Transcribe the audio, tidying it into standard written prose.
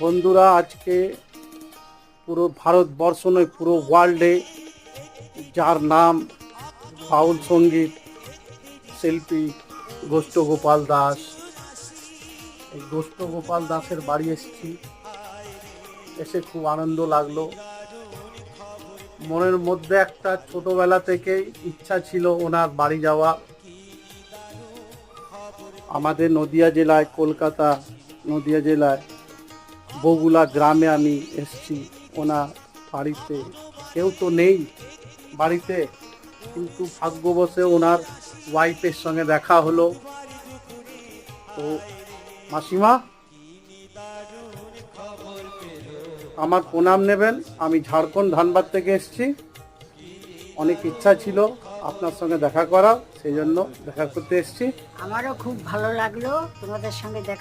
বন্ধুরা, আজকে পুরো ভারতবর্ষ নয়, পুরো ওয়ার্ল্ডে যার নাম বাউল সঙ্গীত শিল্পী গোষ্ঠ গোপাল দাস, এই গোষ্ঠ গোপাল দাসের বাড়ি এসেছি। এসে খুব আনন্দ লাগলো। মনের মধ্যে একটা ছোটবেলা থেকেই ইচ্ছা ছিল ওনার বাড়ি যাওয়া। আমাদের নদিয়া জেলায়, কলকাতা নদিয়া জেলায় বগুলা গ্রামে আমি এসেছি ওনার বাড়িতে। কেউ তো নেই বাড়িতে, কিন্তু ভাগ্যবশে ওনার ওয়াইফের সঙ্গে দেখা হলো। তো মাসিমা, আমার প্রণাম নেবেন। আমি ঝাড়খণ্ড ধানবাদ থেকে এসেছি। অনেক ইচ্ছা ছিল আপনার সঙ্গে দেখা করা, সেই জন্য দেখা করতে এসেছি। আমারও খুব ভালো লাগলো তোমাদের সঙ্গে দেখা